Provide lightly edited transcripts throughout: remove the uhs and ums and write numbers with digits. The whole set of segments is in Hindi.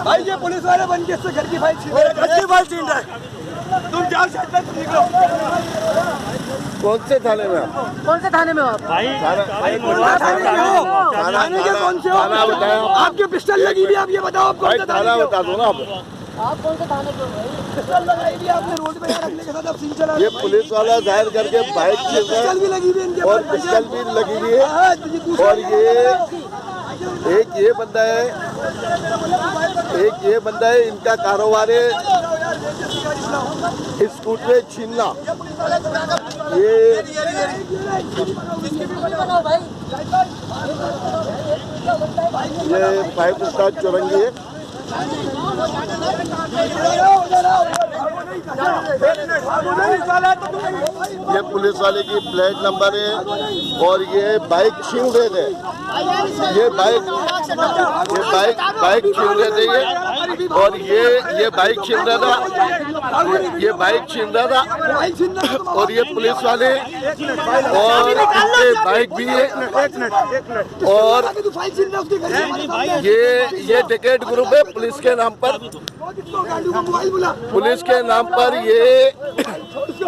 भाई ये पुलिस वाले बन के इससे घर की फाइल छीन रहा है। तुम जाओ साइड में, तुम निकलो। कौन से थाने में आप? कौन से थाने में हो आप? थाने के कौन से हो? आपकी पिस्टल लगी हुई, आप ये बताओ आप कौन सा थाना बता दो ना आप कौन से थाने पे हो? पिस्टल लगाई हुई आपने रोड पे रखने के साथ आप सीन चला। ये पुलिस वाला जाहिर करके बाइक पिस्टल भी लगी हुई है इनके और पिस्टल भी लगी हुई है। और ये बंदा है, इनका कारोबार है स्कूटर छीनना। ये 5 स्टार चौरंगी है। ये पुलिस वाले की प्लेट नंबर है और ये बाइक छीन रहे थे। ये बाइक छीन रहे थे ये, और ये बाइक छीन रहा था। ये बाइक छीन रहा था और ये पुलिस वाले और इनके बाइक भी है। और ये टिकट ग्रुप है पुलिस के नाम पर। पुलिस के नाम पर ये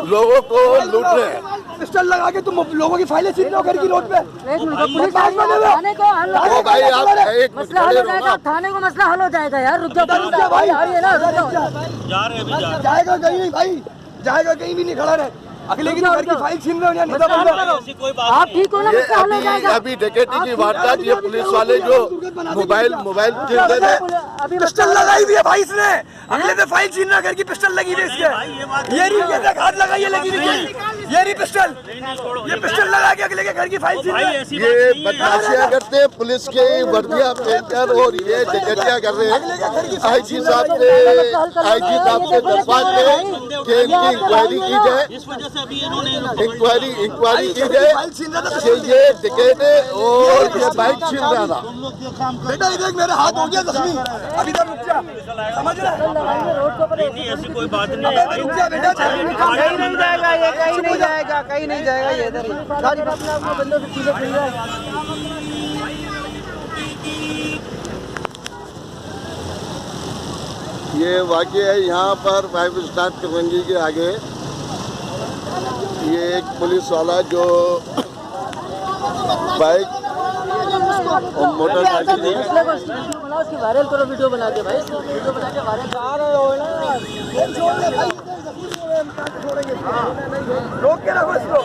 लोगों को लूट रहे हैं। पिस्टल लगा के तुम लोगों की फाइलें छीन लो घर की रोड पे। भाई आप एक मसला हल हो जाएगा, थाने को मसला हल हो जाएगा यार। रुक जाओ भाई, आइए ना, रुक जाओ। जाएगा कहीं नहीं भाई, जाएगा कहीं भी नहीं, खड़ा रहे। अगले की घर की फाइल छीन रहे हो, आप ठीक हो ना? मसला हल हो जाएगा। अभी डकैती की वारदात, ये पुलिस वाले जो मोबाइल छीन रहे थे। पिस्टल लगाई हुई है भाई इसने, अगले से फाइल छीन रहा, घर की पिस्टल लगी हुई है इसके। ये हाथ लगाइए, लगी हुई है ये पिस्टल लगा के अगले के घर की फाइल छीन रहा है। ये बदमाशियां करते हैं, पुलिस की वर्दियां पहनकर, और ये डकैतियां कर रहे हैं। आईजी साहब से दरख्वास्त है कि इनकी इंक्वायरी की जाए, इंक्वायरी की जाए कि ये डकैत है और ये बाइक छीन रहा था। बेटा इधर मेरा हाथ हो गया जख्मी, अभी तक रुक जा, समझ रहा है? ऐसी कोई बात नहीं है। रुक जा बेटा, कहीं नहीं जाएगा ये, कहीं नहीं जाएगा, कहीं नहीं जाएगा ये। इधर सारी अपने आप को बंदों से चीजें खरीद रहा है। ये वाक़या है यहाँ पर 5 स्टार चौरंगी के आगे। ये एक पुलिस वाला जो बाइक और मोटरसाइकिल है। उसकी वायरल करो, वीडियो बना के भाई, वीडियो बना के वायरल रोक के रखो इसको।